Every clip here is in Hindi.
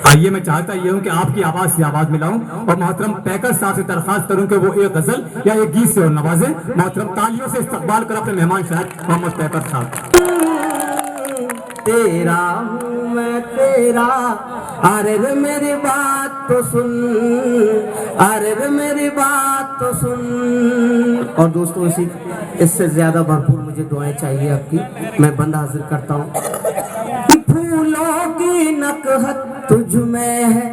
आइए, मैं चाहता ये हूँ कि आपकी आवाज से आवाज मिलाऊं और मोहतरम पैकर साहब से दरखास्त करूं कि वो एक गजल या एक गीत से और नवाजें। मोहतरम तालियों से इस्तकबाल कर अपने मेहमान शायद मोहम्मद पैकर साहब। तेरा हूँ मैं तेरा, अरे रे मेरी बात तो सुन, अरे रे मेरी बात तो सुन। और दोस्तों इससे ज्यादा भरपूर मुझे दुआएं चाहिए आपकी। मैं बंद हाजिर करता हूँ। फूलों की नकहत तुझ में है,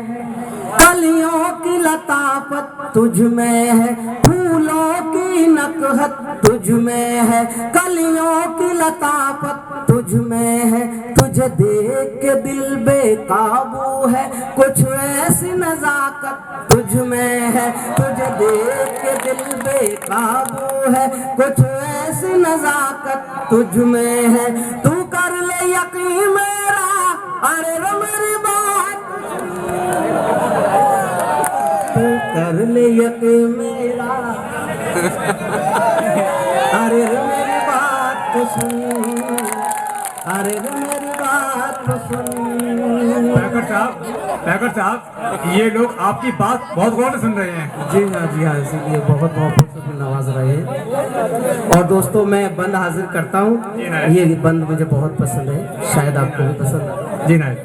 कलियों की लताफत तुझ में है। फूलों की नकहत तुझ में है, कलियों की लताफत तुझ में है। तुझे देख के दिल बेकाबू है, कुछ ऐसी नजाकत तुझ में है। तुझे देख के दिल बेकाबू है, कुछ ऐसी नजाकत तुझ में है। तू कर ले यकीन मेरा, अरे रे मेरी बात तू कर ले यकीन मेरा, अरे रे मेरी बात तो सुन, अरे रे मेरी बात तो सुन। पैकर साहब, ये लोग आपकी बात बहुत गौर से सुन रहे हैं। जी हाँ, इसीलिए बहुत बहुत नवाज रहे हैं। और दोस्तों मैं बंद हाजिर करता हूँ। ये बंद मुझे बहुत पसंद है, शायद आपको भी पसंद है। जी नहीं,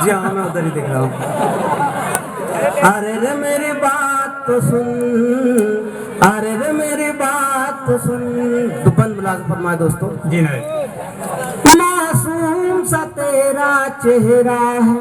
जी हाँ, मैं उधर ही देख रहा हूँ। अरे रे मेरी बात तो सुन, अरे रे मेरी बात तो सुन। तो बंद मुलाज़ फरमाए दोस्तों। जी नहीं। मासूम सा तेरा चेहरा है,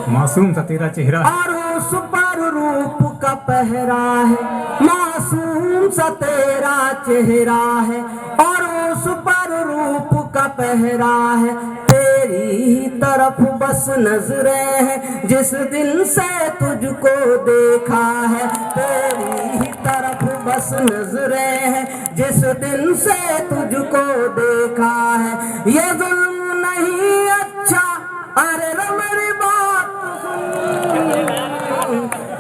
मासूम सा तेरा चेहरा और उस पर रूप का पहरा है। मासूम सा तेरा चेहरा है, और उस पर रूप का पहरा है। तेरी ही तरफ बस नजरें हैं, जिस दिन से तुझको देखा है। तेरी ही तरफ बस नजरें हैं, जिस दिन से तुझको देखा है। ये जुल्म नहीं अच्छा, अरे रे मेरी बात सुन।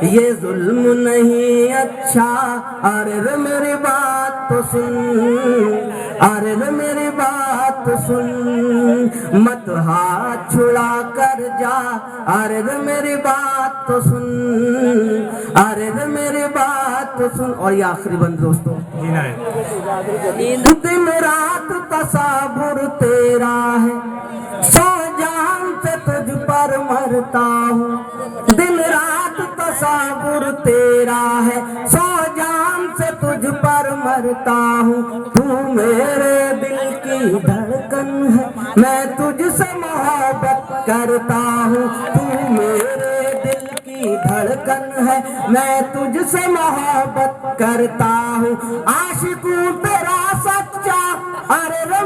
ये जुल्म नहीं अच्छा, अरे रे मेरी बात तो सुन, अरे रे मेरी बात तो सुन। मत हाथ छुड़ा कर जा, अरे रे मेरी बात तो सुन, अरे रे मेरी बात तो सुन। और ये आखिरी बंद दोस्तों। दिन रात तसाबुर तेरा है, सौ जान से तुझ पर मरता हूँ। दिन रात तसाबुर तेरा है, सौ जान से तुझ पर मरता हूँ। तू मेरे दिल की धड़कन है, मैं तुझसे मोहब्बत करता हूँ। तू मेरे दिल की धड़कन है, मैं तुझसे मोहब्बत करता हूँ। आशिकू तेरा सच्चा, अरे रे